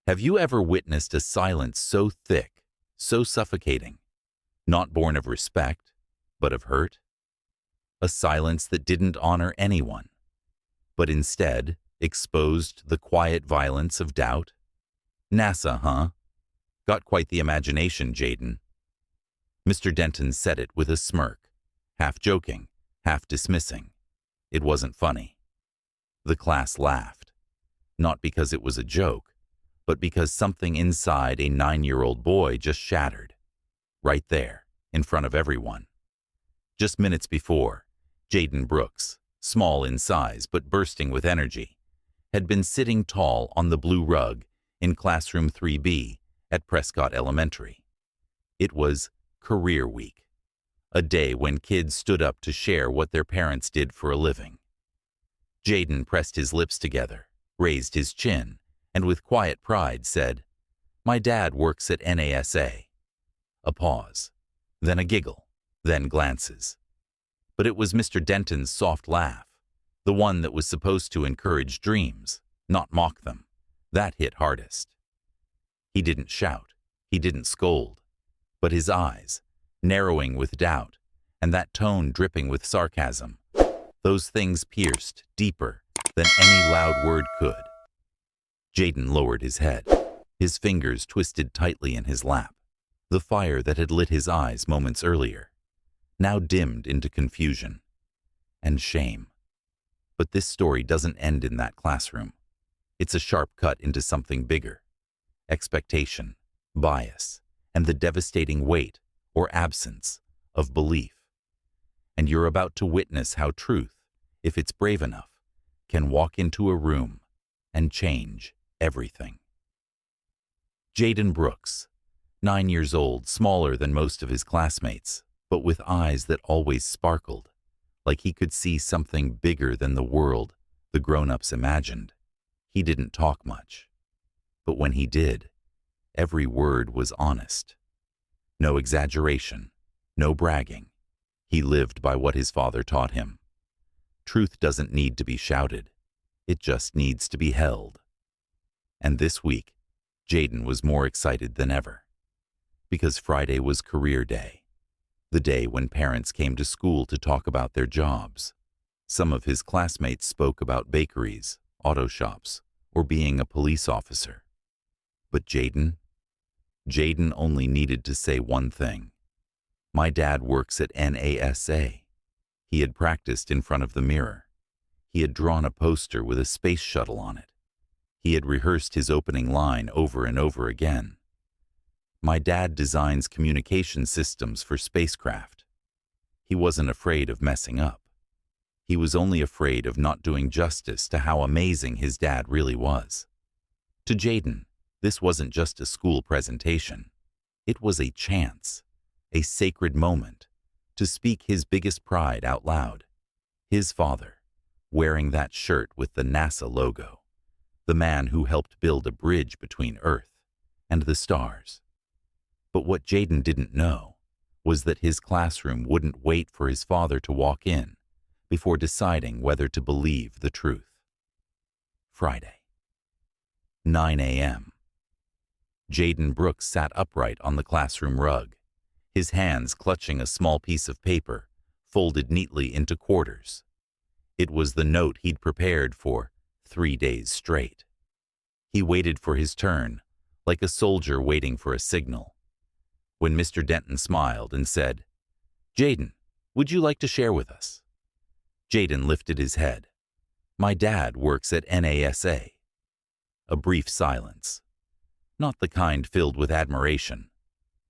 Have you ever witnessed a silence so thick, so suffocating, not born of respect, but of hurt? A silence that didn't honor anyone, but instead exposed the quiet violence of doubt? NASA, huh? Got quite the imagination, Jaden. Mr. Denton said it with a smirk, half joking, half dismissing. It wasn't funny. The class laughed, not because it was a joke, but because something inside a 9-year-old boy just shattered, right there, in front of everyone. Just minutes before, Jaden Brooks, small in size but bursting with energy, had been sitting tall on the blue rug in classroom 3B at Prescott Elementary. It was Career Week, a day when kids stood up to share what their parents did for a living. Jaden pressed his lips together, raised his chin, and with quiet pride said, "My dad works at NASA." A pause, then a giggle, then glances. But it was Mr. Denton's soft laugh, the one that was supposed to encourage dreams, not mock them, that hit hardest. He didn't shout, he didn't scold, but his eyes, narrowing with doubt, and that tone dripping with sarcasm, those things pierced deeper than any loud word could. Jaden lowered his head, his fingers twisted tightly in his lap. The fire that had lit his eyes moments earlier, now dimmed into confusion and shame. But this story doesn't end in that classroom. It's a sharp cut into something bigger: expectation, bias, and the devastating weight, or absence, of belief. And you're about to witness how truth, if it's brave enough, can walk into a room and change everything. Jaden Brooks, 9 years old, smaller than most of his classmates, but with eyes that always sparkled, like he could see something bigger than the world the grown-ups imagined. He didn't talk much, but when he did, every word was honest. No exaggeration, no bragging. He lived by what his father taught him. Truth doesn't need to be shouted. It just needs to be held. And this week, Jaden was more excited than ever. Because Friday was Career Day, the day when parents came to school to talk about their jobs. Some of his classmates spoke about bakeries, auto shops, or being a police officer. But Jaden only needed to say one thing. "My dad works at NASA." He had practiced in front of the mirror. He had drawn a poster with a space shuttle on it. He had rehearsed his opening line over and over again. "My dad designs communication systems for spacecraft." He wasn't afraid of messing up. He was only afraid of not doing justice to how amazing his dad really was. To Jaden, this wasn't just a school presentation. It was a chance, a sacred moment, to speak his biggest pride out loud. His father, wearing that shirt with the NASA logo, the man who helped build a bridge between Earth and the stars. But what Jaden didn't know was that his classroom wouldn't wait for his father to walk in before deciding whether to believe the truth. Friday, 9 a.m. Jaden Brooks sat upright on the classroom rug, his hands clutching a small piece of paper folded neatly into quarters. It was the note he'd prepared for 3 days straight. He waited for his turn, like a soldier waiting for a signal. When Mr. Denton smiled and said, "Jaden, would you like to share with us?" Jaden lifted his head. "My dad works at NASA." A brief silence. Not the kind filled with admiration,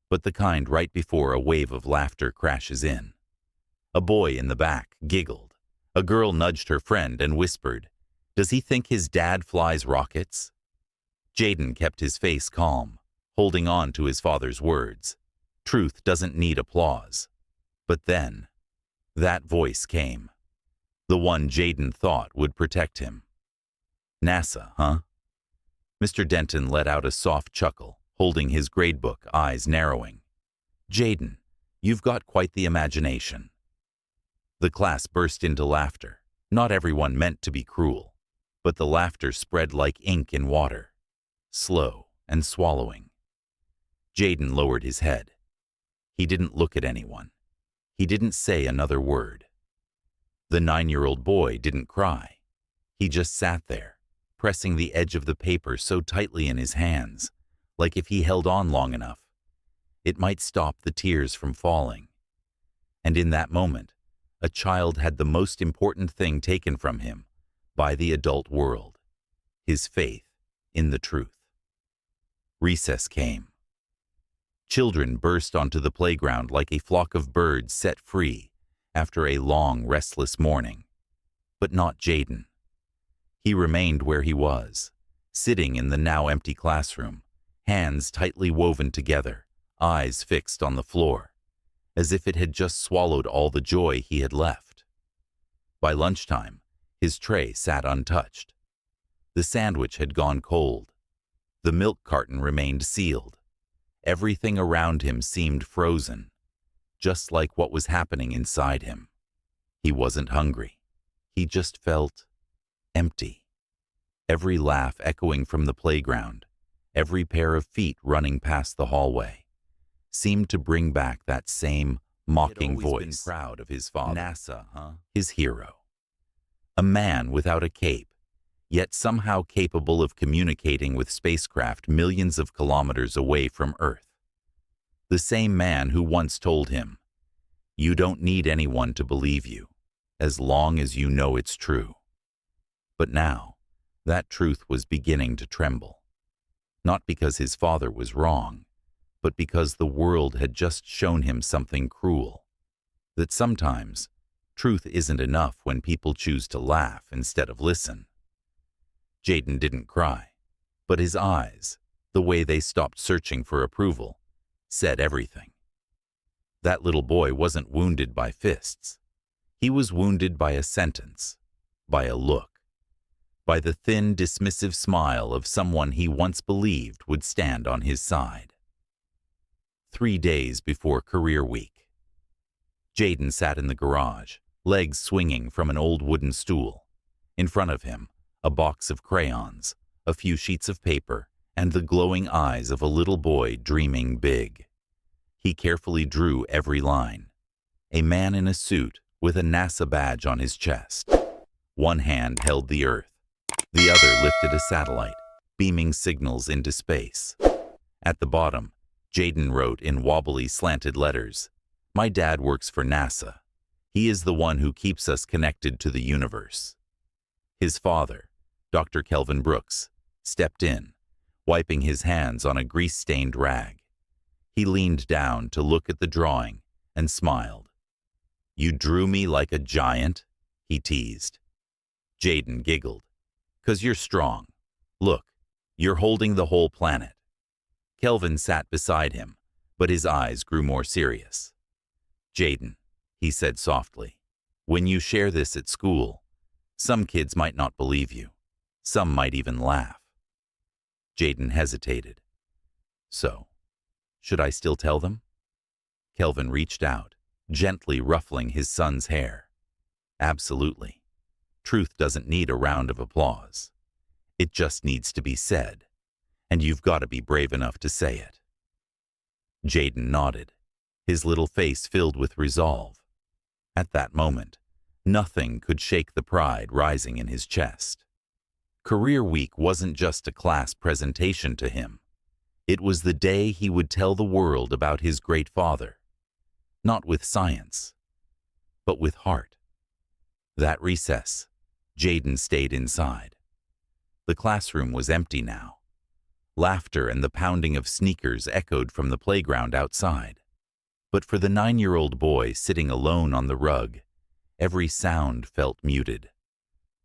but the kind right before a wave of laughter crashes in. A boy in the back giggled. A girl nudged her friend and whispered, "Does he think his dad flies rockets?" Jaden kept his face calm, holding on to his father's words. Truth doesn't need applause. But then, that voice came. The one Jaden thought would protect him. "NASA, huh?" Mr. Denton let out a soft chuckle, holding his gradebook, eyes narrowing. "Jaden, you've got quite the imagination." The class burst into laughter. Not everyone meant to be cruel, but the laughter spread like ink in water. Slow, and swallowing. Jaden lowered his head. He didn't look at anyone. He didn't say another word. The 9-year-old boy didn't cry. He just sat there, pressing the edge of the paper so tightly in his hands, like if he held on long enough, it might stop the tears from falling. And in that moment, a child had the most important thing taken from him by the adult world, his faith in the truth. Recess came. Children burst onto the playground like a flock of birds set free after a long, restless morning. But not Jaden. He remained where he was, sitting in the now empty classroom, hands tightly woven together, eyes fixed on the floor, as if it had just swallowed all the joy he had left. By lunchtime, his tray sat untouched. The sandwich had gone cold. The milk carton remained sealed. Everything around him seemed frozen, just like what was happening inside him. He wasn't hungry. He just felt empty. Every laugh echoing from the playground, every pair of feet running past the hallway, seemed to bring back that same mocking voice. Been proud of his father. NASA, huh? His hero. A man without a cape, yet somehow capable of communicating with spacecraft millions of kilometers away from Earth. The same man who once told him, "You don't need anyone to believe you, as long as you know it's true." But now, that truth was beginning to tremble. Not because his father was wrong, but because the world had just shown him something cruel. That sometimes, truth isn't enough when people choose to laugh instead of listen. Jaden didn't cry, but his eyes, the way they stopped searching for approval, said everything. That little boy wasn't wounded by fists. He was wounded by a sentence, by a look, by the thin, dismissive smile of someone he once believed would stand on his side. 3 days before career week. Jaden sat in the garage, legs swinging from an old wooden stool. In front of him, a box of crayons, a few sheets of paper, and the glowing eyes of a little boy dreaming big. He carefully drew every line. A man in a suit with a NASA badge on his chest. One hand held the Earth. The other lifted a satellite, beaming signals into space. At the bottom, Jaden wrote in wobbly, slanted letters, "My dad works for NASA. He is the one who keeps us connected to the universe." His father, Dr. Kelvin Brooks, stepped in, wiping his hands on a grease-stained rag. He leaned down to look at the drawing and smiled. "You drew me like a giant?" he teased. Jaden giggled. "'Cause you're strong. Look, you're holding the whole planet." Kelvin sat beside him, but his eyes grew more serious. "Jaden," he said softly, "when you share this at school, some kids might not believe you. Some might even laugh." Jaden hesitated. "So, should I still tell them?" Kelvin reached out, gently ruffling his son's hair. "Absolutely. Truth doesn't need a round of applause. It just needs to be said, and you've got to be brave enough to say it." Jaden nodded, his little face filled with resolve. At that moment, nothing could shake the pride rising in his chest. Career Week wasn't just a class presentation to him. It was the day he would tell the world about his great father. Not with science, but with heart. That recess, Jaden stayed inside. The classroom was empty now. Laughter and the pounding of sneakers echoed from the playground outside. But for the 9-year-old boy sitting alone on the rug, every sound felt muted,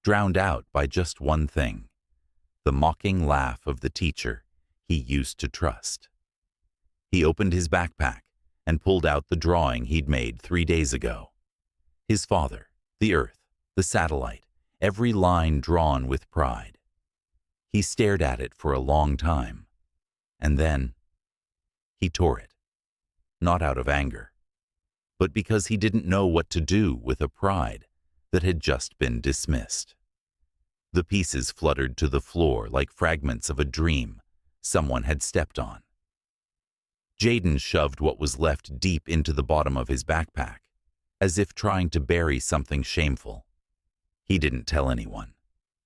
drowned out by just one thing, the mocking laugh of the teacher he used to trust. He opened his backpack and pulled out the drawing he'd made 3 days ago. His father, the Earth, the satellite, every line drawn with pride. He stared at it for a long time, and then he tore it, not out of anger, but because he didn't know what to do with a pride that had just been dismissed. The pieces fluttered to the floor like fragments of a dream someone had stepped on. Jaden shoved what was left deep into the bottom of his backpack, as if trying to bury something shameful. He didn't tell anyone.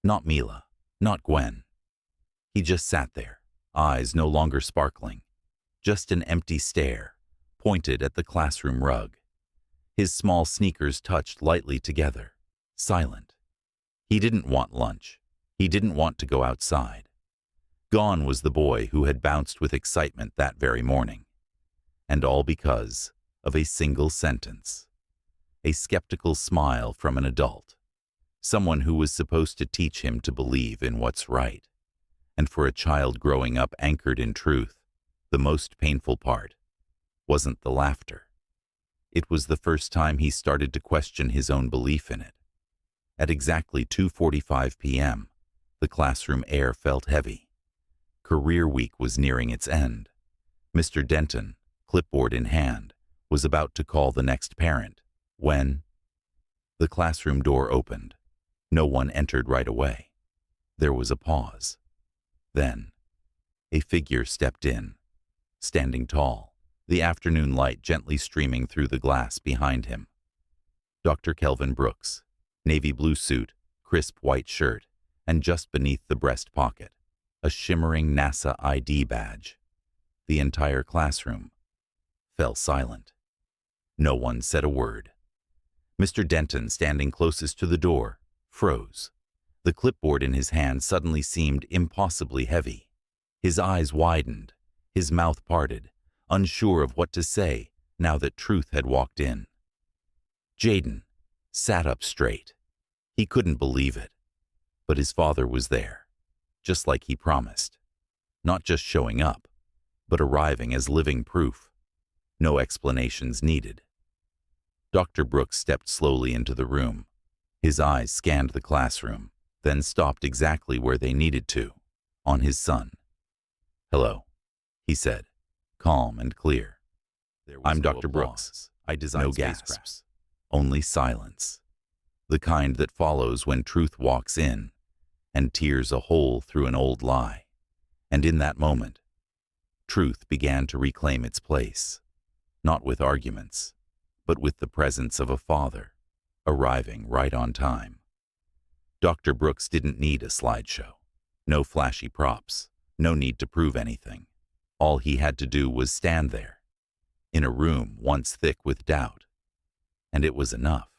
Not Mila, not Gwen. He just sat there, eyes no longer sparkling, just an empty stare, pointed at the classroom rug. His small sneakers touched lightly together, silent. He didn't want lunch. He didn't want to go outside. Gone was the boy who had bounced with excitement that very morning. And all because of a single sentence. A skeptical smile from an adult. Someone who was supposed to teach him to believe in what's right. And for a child growing up anchored in truth, the most painful part wasn't the laughter. It was the first time he started to question his own belief in it. At exactly 2:45 p.m., the classroom air felt heavy. Career week was nearing its end. Mr. Denton, clipboard in hand, was about to call the next parent when the classroom door opened. No one entered right away. There was a pause. Then, a figure stepped in, standing tall, the afternoon light gently streaming through the glass behind him. Dr. Kelvin Brooks, navy blue suit, crisp white shirt, and just beneath the breast pocket, a shimmering NASA ID badge. The entire classroom fell silent. No one said a word. Mr. Denton, standing closest to the door, froze. The clipboard in his hand suddenly seemed impossibly heavy. His eyes widened, his mouth parted, unsure of what to say now that truth had walked in. Jaden sat up straight. He couldn't believe it. But his father was there, just like he promised. Not just showing up, but arriving as living proof. No explanations needed. Dr. Brooks stepped slowly into the room. His eyes scanned the classroom, then stopped exactly where they needed to, on his son. "Hello," he said, calm and clear. "I'm Dr. Brooks. I designed no gasps, only silence. The kind that follows when truth walks in and tears a hole through an old lie. And in that moment, truth began to reclaim its place, not with arguments, but with the presence of a father, arriving right on time. Dr. Brooks didn't need a slideshow. No flashy props, no need to prove anything. All he had to do was stand there, in a room once thick with doubt, and it was enough.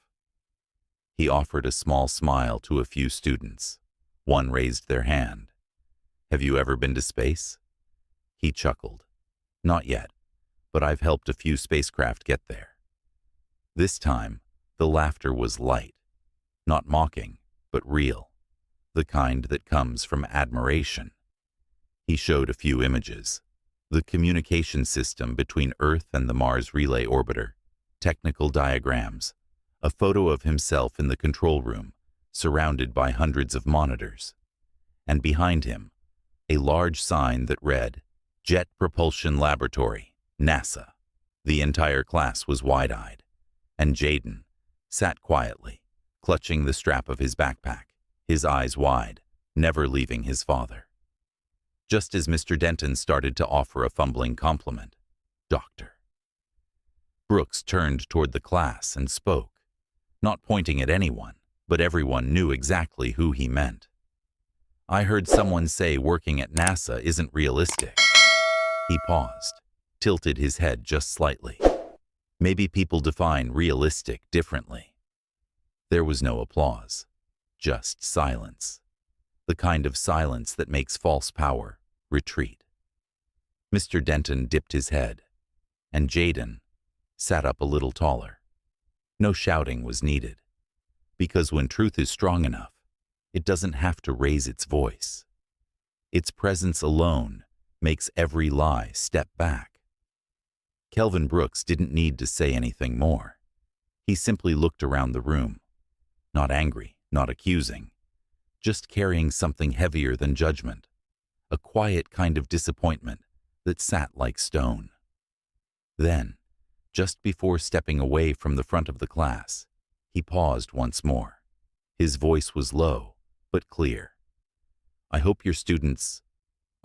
He offered a small smile to a few students. One raised their hand. "Have you ever been to space?" He chuckled. "Not yet, but I've helped a few spacecraft get there." This time, the laughter was light, not mocking, but real, the kind that comes from admiration. He showed a few images. The communication system between Earth and the Mars Relay Orbiter, technical diagrams, a photo of himself in the control room, surrounded by hundreds of monitors. And behind him, a large sign that read, Jet Propulsion Laboratory, NASA. The entire class was wide-eyed, and Jaden sat quietly, clutching the strap of his backpack, his eyes wide, never leaving his father. Just as Mr. Denton started to offer a fumbling compliment, "Doctor." Brooks turned toward the class and spoke, not pointing at anyone, but everyone knew exactly who he meant. "I heard someone say working at NASA isn't realistic." He paused, tilted his head just slightly. Maybe people define realistic differently. There was no applause, just silence. The kind of silence that makes false power retreat. Mr. Denton dipped his head, and Jaden sat up a little taller. No shouting was needed, because when truth is strong enough, it doesn't have to raise its voice. Its presence alone makes every lie step back. Kelvin Brooks didn't need to say anything more. He simply looked around the room, not angry, not accusing, just carrying something heavier than judgment, a quiet kind of disappointment that sat like stone. Then, just before stepping away from the front of the class, he paused once more. His voice was low, but clear. "I hope your students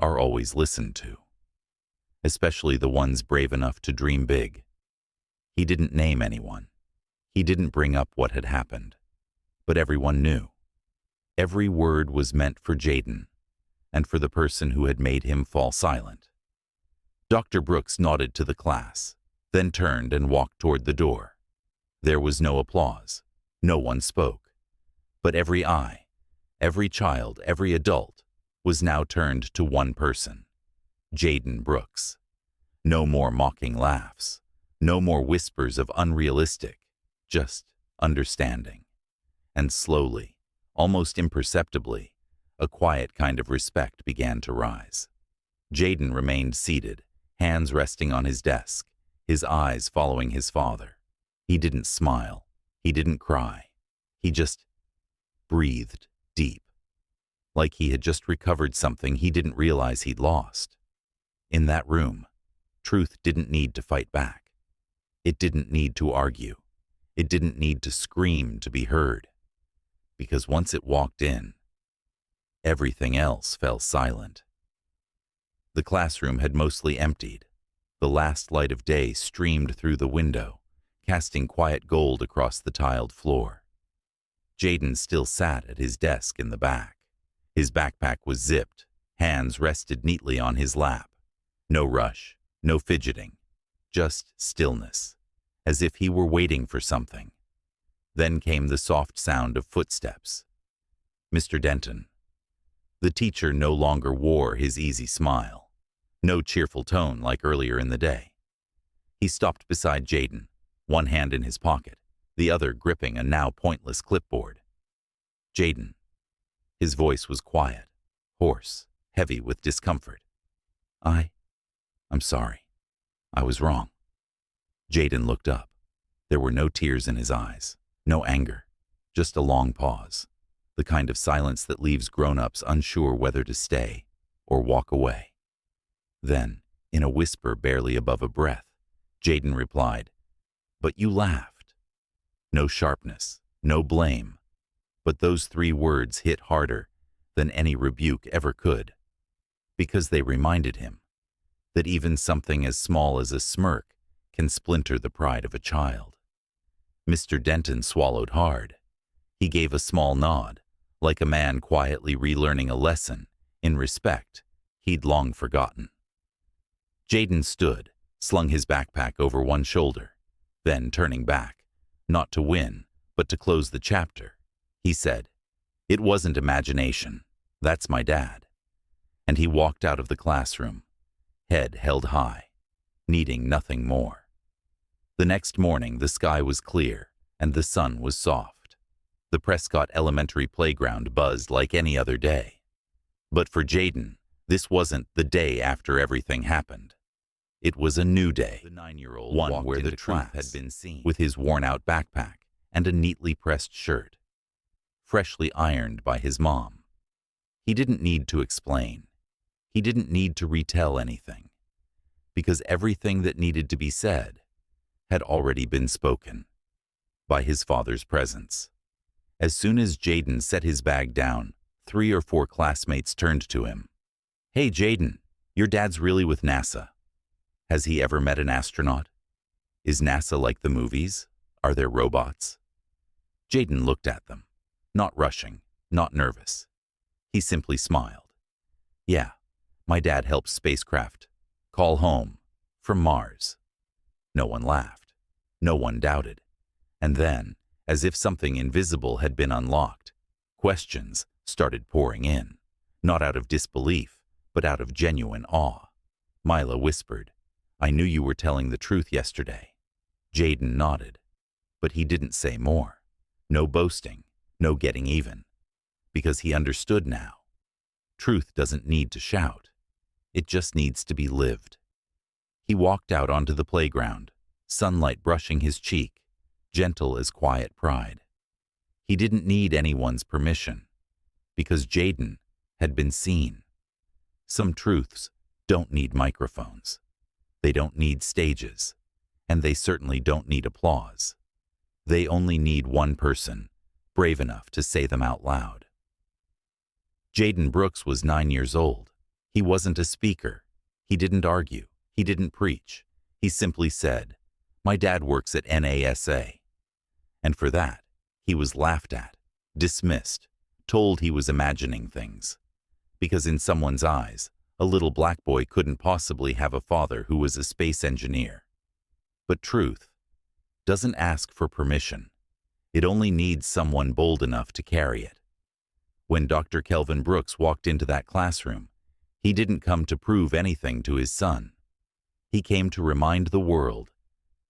are always listened to, especially the ones brave enough to dream big. He didn't name anyone. He didn't bring up what had happened. But everyone knew. Every word was meant for Jaden, and for the person who had made him fall silent. Dr. Brooks nodded to the class, then turned and walked toward the door. There was no applause. No one spoke. But every eye, every child, every adult, was now turned to one person, Jaden Brooks. No more mocking laughs. No more whispers of unrealistic, just understanding. And slowly, almost imperceptibly, a quiet kind of respect began to rise. Jaden remained seated, hands resting on his desk, his eyes following his father. He didn't smile. He didn't cry. He just breathed deep, like he had just recovered something he didn't realize he'd lost. In that room, truth didn't need to fight back. It didn't need to argue. It didn't need to scream to be heard. Because once it walked in, everything else fell silent. The classroom had mostly emptied. The last light of day streamed through the window, casting quiet gold across the tiled floor. Jaden still sat at his desk in the back. His backpack was zipped, hands rested neatly on his lap. No rush, no fidgeting, just stillness, as if he were waiting for something. Then came the soft sound of footsteps. Mr. Denton. The teacher no longer wore his easy smile, no cheerful tone like earlier in the day. He stopped beside Jaden, one hand in his pocket, the other gripping a now pointless clipboard. Jaden. His voice was quiet, hoarse, heavy with discomfort. I'm sorry. I was wrong. Jaden looked up. There were no tears in his eyes, no anger, just a long pause, the kind of silence that leaves grown-ups unsure whether to stay or walk away. Then, in a whisper barely above a breath, Jaden replied, "But you laughed." No sharpness, no blame, but those 3 words hit harder than any rebuke ever could, because they reminded him that even something as small as a smirk can splinter the pride of a child. Mr. Denton swallowed hard. He gave a small nod, like a man quietly relearning a lesson in respect he'd long forgotten. Jaden stood, slung his backpack over one shoulder. Then, turning back, not to win, but to close the chapter, he said, "It wasn't imagination. That's my dad." And he walked out of the classroom, head held high, needing nothing more. The next morning, the sky was clear and the sun was soft. The Prescott Elementary playground buzzed like any other day. But for Jaden, this wasn't the day after everything happened. It was a new day, the 9-year-old one where the truth had been seen, with his worn-out backpack and a neatly pressed shirt, freshly ironed by his mom. He didn't need to explain. He didn't need to retell anything, because everything that needed to be said had already been spoken by his father's presence. As soon as Jaden set his bag down, 3 or 4 classmates turned to him. "Hey, Jaden, your dad's really with NASA. Has he ever met an astronaut? Is NASA like the movies? Are there robots?" Jaden looked at them, not rushing, not nervous. He simply smiled. "Yeah, my dad helps spacecraft call home from Mars." No one laughed. No one doubted. And then, as if something invisible had been unlocked, questions started pouring in, not out of disbelief, but out of genuine awe. Mila whispered, "I knew you were telling the truth yesterday." Jaden nodded, but he didn't say more. No boasting, no getting even, because he understood now. Truth doesn't need to shout. It just needs to be lived. He walked out onto the playground, sunlight brushing his cheek, gentle as quiet pride. He didn't need anyone's permission, because Jaden had been seen. Some truths don't need microphones. They don't need stages, and they certainly don't need applause. They only need one person, brave enough to say them out loud. Jaden Brooks was 9 years old. He wasn't a speaker. He didn't argue. He didn't preach. He simply said, "My dad works at NASA." And for that, he was laughed at, dismissed, told he was imagining things. Because in someone's eyes, a little black boy couldn't possibly have a father who was a space engineer. But truth doesn't ask for permission. It only needs someone bold enough to carry it. When Dr. Kelvin Brooks walked into that classroom, he didn't come to prove anything to his son. He came to remind the world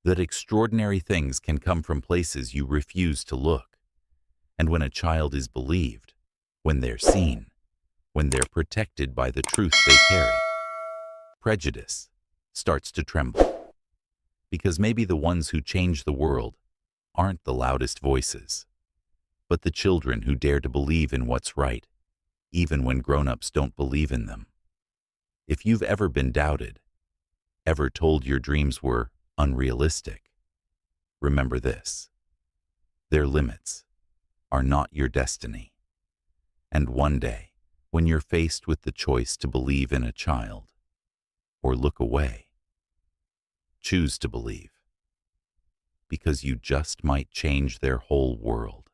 that extraordinary things can come from places you refuse to look. And when a child is believed, when they're seen, when they're protected by the truth they carry, prejudice starts to tremble. Because maybe the ones who change the world aren't the loudest voices, but the children who dare to believe in what's right, even when grown-ups don't believe in them. If you've ever been doubted, ever told your dreams were unrealistic, remember this: their limits are not your destiny. And one day, when you're faced with the choice to believe in a child or look away, choose to believe, because you just might change their whole world.